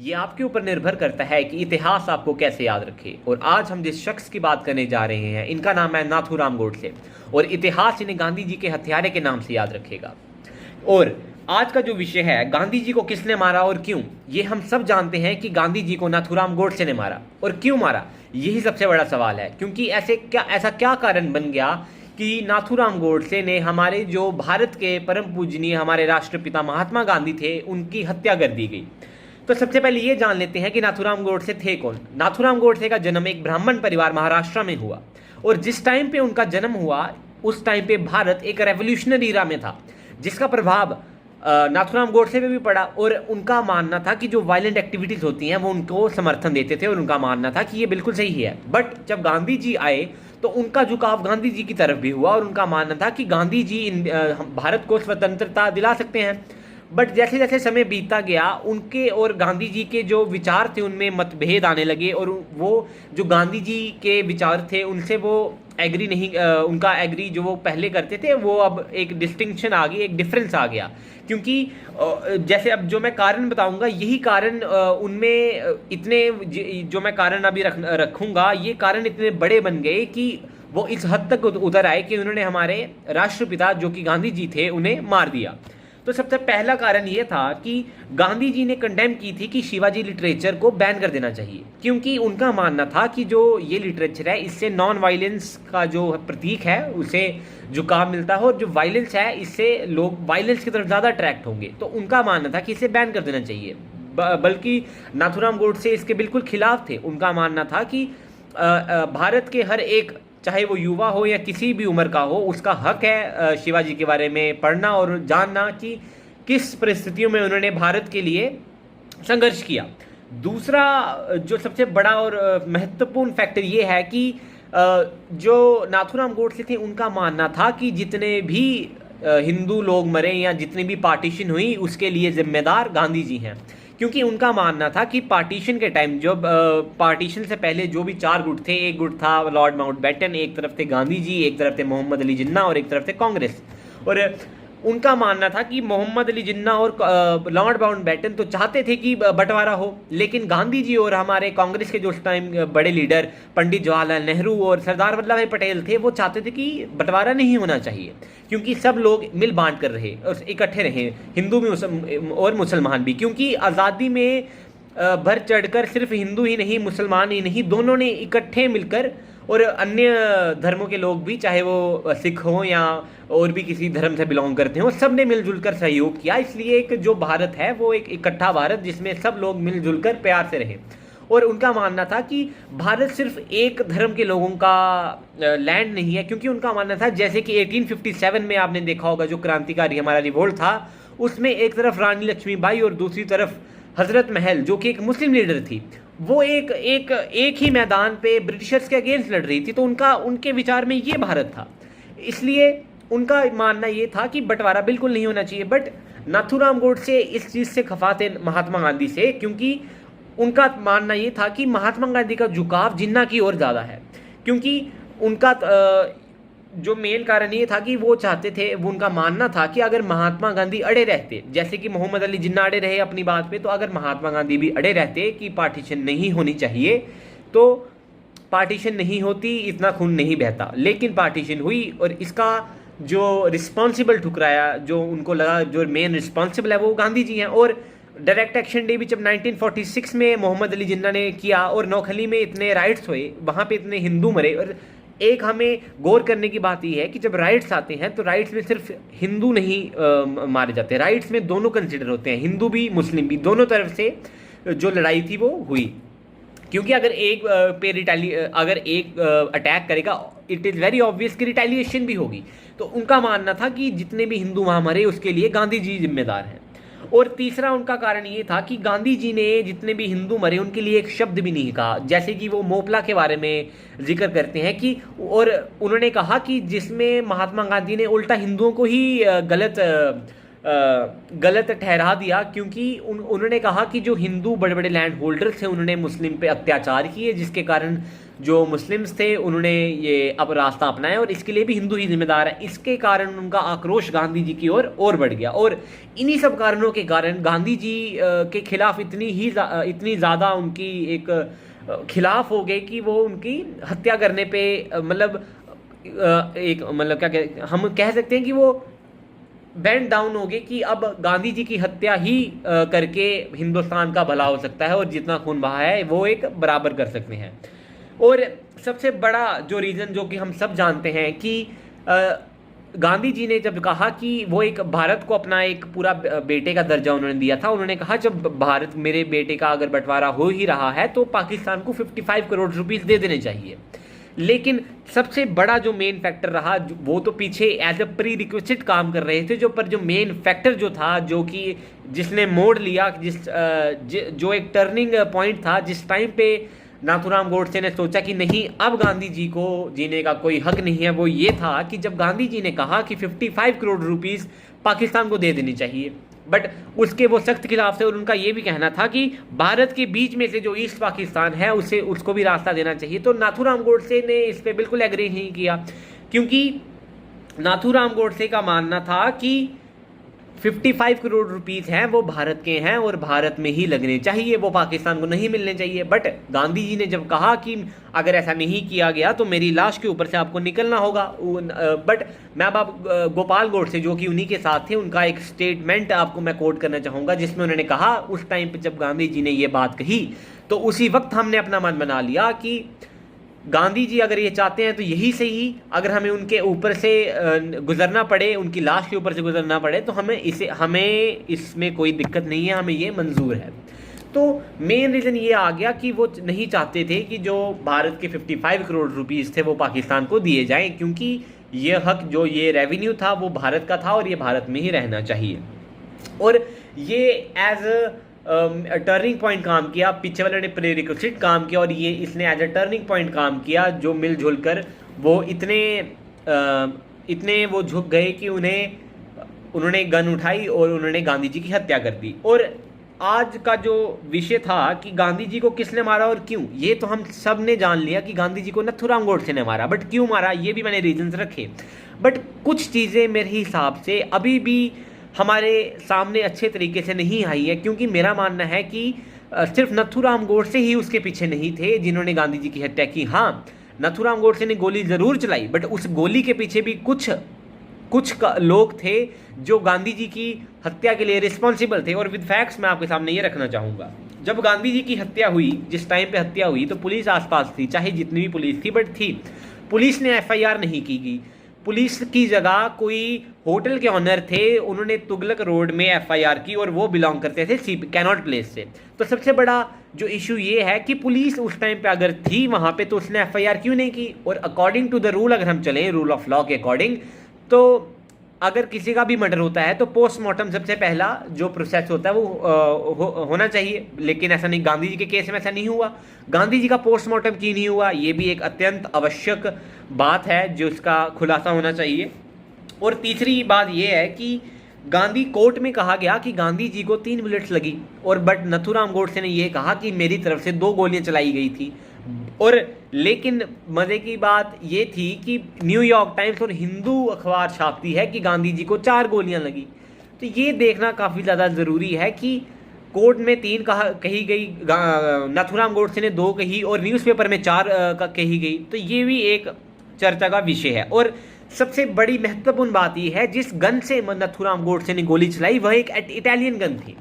ये आपके ऊपर निर्भर करता है कि इतिहास आपको कैसे याद रखे। और आज हम जिस शख्स की बात करने जा रहे हैं, इनका नाम है नाथूराम गोडसे, और इतिहास इन्हें गांधी जी के हत्यारे के नाम से याद रखेगा। और आज का जो विषय है, गांधी जी को किसने मारा और क्यों, ये हम सब जानते हैं कि गांधी जी को नाथूराम गोडसे ने मारा। और क्यों मारा, यही सबसे बड़ा सवाल है। क्योंकि ऐसा क्या कारण बन गया कि नाथूराम गोडसे ने हमारे जो भारत के परम पूजनीय हमारे राष्ट्रपिता महात्मा गांधी थे, उनकी हत्या कर दी गई। तो सबसे पहले ये जान लेते हैं कि नाथूराम गोडसे थे कौन। नाथूराम गोडसे का जन्म एक ब्राह्मण परिवार महाराष्ट्र में हुआ, और जिस टाइम पे उनका जन्म हुआ उस टाइम पे भारत एक रेवोल्यूशनरी इरा में था, जिसका प्रभाव नाथूराम गोडसे पे भी पड़ा। और उनका मानना था कि जो वायलेंट एक्टिविटीज होती हैं वो उनको समर्थन देते थे, और उनका मानना था कि ये बिल्कुल सही है। बट जब गांधी जी आए तो उनका झुकाव गांधी जी की तरफ भी हुआ, और उनका मानना था कि गांधी जी भारत को स्वतंत्रता दिला सकते हैं। बट जैसे जैसे समय बीतता गया, उनके और गांधी जी के जो विचार थे उनमें मतभेद आने लगे, और वो जो गांधी जी के विचार थे उनसे वो एग्री नहीं, उनका एग्री जो वो पहले करते थे वो अब एक डिस्टिंक्शन आ गई, एक डिफरेंस आ गया। क्योंकि जैसे अब जो मैं कारण बताऊंगा, यही कारण उनमें इतने जो मैं कारण अभी रखूंगा, ये कारण इतने बड़े बन गए कि वो इस हद तक उतर आए कि उन्होंने हमारे राष्ट्रपिता जो कि गांधी जी थे उन्हें मार दिया। तो सबसे पहला कारण ये था कि गांधी जी ने कंडेम की थी कि शिवाजी लिटरेचर को बैन कर देना चाहिए, क्योंकि उनका मानना था कि जो ये लिटरेचर है इससे नॉन वायलेंस का जो प्रतीक है उसे झुकाव मिलता है, और जो वायलेंस है इससे लोग वायलेंस की तरफ ज़्यादा अट्रैक्ट होंगे। तो उनका मानना था कि इसे बैन कर देना चाहिए। बल्कि नाथूराम गोडसे इसके बिल्कुल खिलाफ थे। उनका मानना था कि भारत के हर एक, चाहे वो युवा हो या किसी भी उम्र का हो, उसका हक है शिवाजी के बारे में पढ़ना और जानना कि किस परिस्थितियों में उन्होंने भारत के लिए संघर्ष किया। दूसरा जो सबसे बड़ा और महत्वपूर्ण फैक्टर ये है कि जो नाथूराम गोडसे थे, उनका मानना था कि जितने भी हिंदू लोग मरे या जितनी भी पार्टीशन हुई उसके लिए जिम्मेदार गांधी जी हैं। क्योंकि उनका मानना था कि पार्टीशन के टाइम, जब पार्टीशन से पहले जो भी चार गुट थे, एक गुट था लॉर्ड माउंटबेटन, एक तरफ थे गांधी जी, एक तरफ थे मोहम्मद अली जिन्ना और एक तरफ थे कांग्रेस। और उनका मानना था कि मोहम्मद अली जिन्ना और लॉर्ड माउंटबेटन तो चाहते थे कि बंटवारा हो, लेकिन गांधी जी और हमारे कांग्रेस के जो उस टाइम बड़े लीडर पंडित जवाहरलाल नेहरू और सरदार वल्लभ भाई पटेल थे, वो चाहते थे कि बंटवारा नहीं होना चाहिए, क्योंकि सब लोग मिल बांट कर रहे और इकट्ठे रहे, हिंदू भी और मुसलमान भी। क्योंकि आज़ादी में भर चढ़कर सिर्फ हिंदू ही नहीं, मुसलमान ही नहीं, दोनों ने इकट्ठे मिलकर, और अन्य धर्मों के लोग भी, चाहे वो सिख हों या और भी किसी धर्म से बिलोंग करते हों, सब ने मिलजुल कर सहयोग किया। इसलिए एक जो भारत है वो एक इकट्ठा भारत, जिसमें सब लोग मिलजुल कर प्यार से रहे। और उनका मानना था कि भारत सिर्फ एक धर्म के लोगों का लैंड नहीं है, क्योंकि उनका मानना था, जैसे कि 1857 में आपने देखा होगा जो क्रांतिकारी हमारा रिवोल्ट था, उसमें एक तरफ रानी लक्ष्मीबाई और दूसरी तरफ हजरत महल जो कि एक मुस्लिम लीडर थी, वो एक ही मैदान पे ब्रिटिशर्स के अगेंस्ट लड़ रही थी। तो उनके विचार में ये भारत था। इसलिए उनका मानना ये था कि बंटवारा बिल्कुल नहीं होना चाहिए। बट नाथूराम गोडसे इस चीज़ से खफा थे महात्मा गांधी से, क्योंकि उनका मानना ये था कि महात्मा गांधी का झुकाव जिन्ना की ओर ज़्यादा है। क्योंकि उनका जो मेन कारण ये था कि वो चाहते थे, वो उनका मानना था कि अगर महात्मा गांधी अड़े रहते, जैसे कि मोहम्मद अली जिन्ना अड़े रहे अपनी बात पे, तो अगर महात्मा गांधी भी अड़े रहते कि पार्टीशन नहीं होनी चाहिए, तो पार्टीशन नहीं होती, इतना खून नहीं बहता। लेकिन पार्टीशन हुई, और इसका जो रिस्पॉन्सिबल ठुकराया, जो उनको लगा जो मेन रिस्पॉन्सिबल है वो गांधी जी हैं। और डायरेक्ट एक्शन डे भी जब 1946 में मोहम्मद अली जिन्ना ने किया, और नौखली में इतने राइट्स हुए, वहाँ पे इतने हिंदू मरे। और एक हमें गौर करने की बात यह है कि जब राइट्स आते हैं तो राइट्स में सिर्फ हिंदू नहीं मारे जाते, राइट्स में दोनों कंसिडर होते हैं, हिंदू भी मुस्लिम भी, दोनों तरफ से जो लड़ाई थी वो हुई। क्योंकि अगर एक अटैक करेगा, इट इज़ वेरी ऑब्वियस कि रिटेलिएशन भी होगी। तो उनका मानना था कि जितने भी हिंदू वहाँ मरे उसके लिए गांधी जी जिम्मेदार हैं। और तीसरा उनका कारण ये था कि गांधी जी ने जितने भी हिंदू मरे उनके लिए एक शब्द भी नहीं कहा। जैसे कि वो मोपला के बारे में जिक्र करते हैं कि, और उन्होंने कहा कि जिसमें महात्मा गांधी ने उल्टा हिंदुओं को ही गलत गलत ठहरा दिया, क्योंकि उन्होंने कहा कि जो हिंदू बड़े बड़े लैंड होल्डर्स थे उन्होंने मुस्लिम पे अत्याचार किए, जिसके कारण जो मुस्लिम्स थे उन्होंने ये अब रास्ता अपनाया और इसके लिए भी हिंदू ही जिम्मेदार है। इसके कारण उनका आक्रोश गांधी जी की ओर और बढ़ गया और इन्हीं सब कारणों के कारण गांधी जी के खिलाफ इतनी ज़्यादा उनकी एक खिलाफ हो गए कि वो उनकी हत्या करने पे मतलब एक मतलब क्या हम कह सकते हैं कि वो बैंड डाउन हो गए कि अब गांधी जी की हत्या ही करके हिंदुस्तान का भला हो सकता है और जितना खून बहा है वो एक बराबर कर सकते हैं। और सबसे बड़ा जो रीज़न जो कि हम सब जानते हैं कि गांधी जी ने जब कहा कि वो एक भारत को अपना एक पूरा बेटे का दर्जा उन्होंने दिया था, उन्होंने कहा जब भारत मेरे बेटे का अगर बंटवारा हो ही रहा है तो पाकिस्तान को 55 करोड़ रुपीस दे देने चाहिए। लेकिन सबसे बड़ा जो मेन फैक्टर रहा वो तो पीछे एज अ प्री रिक्विजिट काम कर रहे थे, जो मेन फैक्टर जो था जो कि जिसने मोड़ लिया जो एक टर्निंग पॉइंट था जिस टाइम पे नाथूराम गोडसे ने सोचा कि नहीं अब गांधी जी को जीने का कोई हक नहीं है, वो ये था कि जब गांधी जी ने कहा कि 55 करोड़ रुपीस पाकिस्तान को दे देनी चाहिए, बट उसके वो सख्त खिलाफ थे और उनका ये भी कहना था कि भारत के बीच में से जो ईस्ट पाकिस्तान है उसको भी रास्ता देना चाहिए। तो नाथूराम गोडसे ने इस पर बिल्कुल एग्री नहीं किया, क्योंकि नाथूराम गोडसे का मानना था कि 55 करोड़ रुपीस हैं वो भारत के हैं और भारत में ही लगने चाहिए, वो पाकिस्तान को नहीं मिलने चाहिए। बट गांधी जी ने जब कहा कि अगर ऐसा नहीं किया गया तो मेरी लाश के ऊपर से आपको निकलना होगा। बट मैं अब आप गोपाल गोडसे जो कि उन्हीं के साथ थे उनका एक स्टेटमेंट आपको मैं कोट करना चाहूँगा, जिसमें उन्होंने कहा उस टाइम पर जब गांधी जी ने ये बात कही तो उसी वक्त हमने अपना मन बना लिया कि गांधी जी अगर ये चाहते हैं तो यही सही, अगर हमें उनके ऊपर से गुजरना पड़े, उनकी लाश के ऊपर से गुजरना पड़े तो हमें इसमें कोई दिक्कत नहीं है, हमें ये मंजूर है। तो मेन रीज़न ये आ गया कि वो नहीं चाहते थे कि जो भारत के 55 करोड़ रुपीस थे वो पाकिस्तान को दिए जाएं, क्योंकि ये हक जो ये रेवेन्यू था वो भारत का था और ये भारत में ही रहना चाहिए। और ये एज टर्निंग पॉइंट काम किया, पीछे वाले ने प्रीरिक्विजिट काम किया और ये इसने एज अ टर्निंग पॉइंट काम किया, जो मिलजुल कर वो इतने वो झुक गए कि उन्होंने गन उठाई और उन्होंने गांधी जी की हत्या कर दी। और आज का जो विषय था कि गांधी जी को किसने मारा और क्यों, ये तो हम सब ने जान लिया कि गांधी जी को नाथूराम गोडसे ने मारा, बट क्यों मारा ये भी मैंने रीजंस रखे। बट कुछ चीज़ें मेरे हिसाब से अभी भी हमारे सामने अच्छे तरीके से नहीं आई है, क्योंकि मेरा मानना है कि सिर्फ नाथूराम गोडसे ही उसके पीछे नहीं थे जिन्होंने गांधी जी की हत्या की। हाँ, नाथूराम गोडसे ने गोली ज़रूर चलाई, बट उस गोली के पीछे भी कुछ लोग थे जो गांधी जी की हत्या के लिए रिस्पॉन्सिबल थे। और विद फैक्ट्स मैं आपके सामने ये रखना चाहूँगा। जब गांधी जी की हत्या हुई, जिस टाइम पे हत्या हुई तो पुलिस आसपास थी, चाहे जितनी भी पुलिस थी बट थी, पुलिस ने FIR नहीं की गई। पुलिस की जगह कोई होटल के ऑनर थे, उन्होंने तुगलक रोड में FIR की और वो बिलोंग करते थे कैनॉट प्लेस से। तो सबसे बड़ा जो इशू ये है कि पुलिस उस टाइम पे अगर थी वहाँ पे तो उसने FIR क्यों नहीं की। और अकॉर्डिंग टू द रूल अगर हम चलें, रूल ऑफ लॉ के अकॉर्डिंग, तो अगर किसी का भी मर्डर होता है तो पोस्टमार्टम सबसे पहला जो प्रोसेस होता है वो होना चाहिए, लेकिन ऐसा नहीं, गांधी जी के केस में ऐसा नहीं हुआ। गांधी जी का पोस्टमार्टम क्यों नहीं हुआ, ये भी एक अत्यंत आवश्यक बात है जो इसका खुलासा होना चाहिए। और तीसरी बात ये है कि गांधी कोर्ट में कहा गया कि गांधी जी को 3 बुलेट्स लगी, और बट नाथूराम गोडसे ने यह कहा कि मेरी तरफ से 2 गोलियां चलाई गई थी। और लेकिन मज़े की बात ये थी कि न्यूयॉर्क टाइम्स और हिंदू अखबार छापती है कि गांधी जी को 4 गोलियां लगी। तो ये देखना काफ़ी ज़्यादा ज़रूरी है कि कोर्ट में 3 कही गई, नाथूराम गोडसे ने 2 कही और न्यूज़पेपर में 4 कही गई। तो ये भी एक चर्चा का विषय है। और सबसे बड़ी महत्वपूर्ण बात यह है, जिस गन से नाथूराम गोडसे ने गोली चलाई वह एक इटालियन गन थी।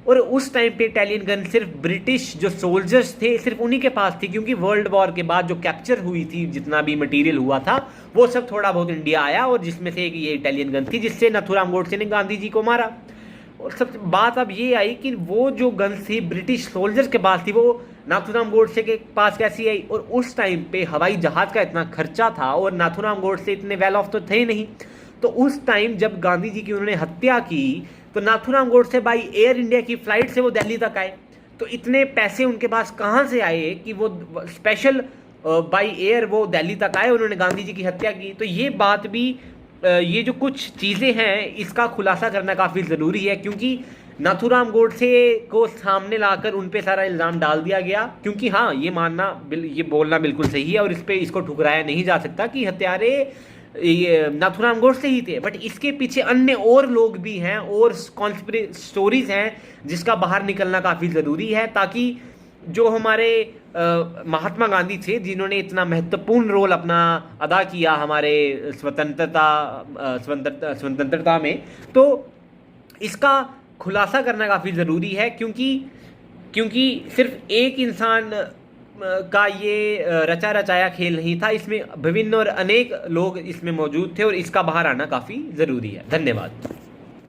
और उस टाइम पे इटालियन गन सिर्फ ब्रिटिश जो सोल्जर्स थे सिर्फ उन्हीं के पास थी, क्योंकि वर्ल्ड वॉर के बाद जो कैप्चर हुई थी, जितना भी मटेरियल हुआ था वो सब थोड़ा बहुत इंडिया आया, और जिसमें से एक ये इटालियन गन थी जिससे नाथूराम गोडसे ने गांधी जी को मारा। और सब बात अब ये आई कि वो जो गन थी ब्रिटिश सोल्जर्स के पास थी, वो नाथूराम गोडसे के पास कैसी आई। और उस टाइम पे हवाई जहाज़ का इतना खर्चा था और नाथूराम गोडसे इतने वेल ऑफ तो थे नहीं। तो उस टाइम जब गांधी जी की उन्होंने हत्या की तो Nathuram Godse by air India की फ़्लाइट से वो दिल्ली तक आए। तो इतने पैसे उनके पास कहाँ से आए कि वो स्पेशल बाई एयर वो दिल्ली तक आए, उन्होंने गांधी जी की हत्या की। तो ये बात भी ये जो कुछ चीज़ें हैं इसका खुलासा करना काफ़ी ज़रूरी है, क्योंकि नाथूराम गोडसे को सामने लाकर उन पे सारा इल्ज़ाम डाल दिया गया। क्योंकि हाँ, ये बोलना बिल्कुल सही है और इसको ठुकराया नहीं जा सकता कि हत्यारे ये नाथूराम गोडसे ही थे, बट इसके पीछे अन्य और लोग भी हैं और कॉन्स्पिरेसी स्टोरीज हैं जिसका बाहर निकलना काफ़ी ज़रूरी है, ताकि जो हमारे महात्मा गांधी थे जिन्होंने इतना महत्वपूर्ण रोल अपना अदा किया हमारे स्वतंत्रता में, तो इसका खुलासा करना काफ़ी ज़रूरी है। क्योंकि सिर्फ एक इंसान का ये रचा रचाया खेल नहीं था, इसमें विभिन्न और अनेक लोग इसमें मौजूद थे और इसका बाहर आना काफ़ी ज़रूरी है। धन्यवाद।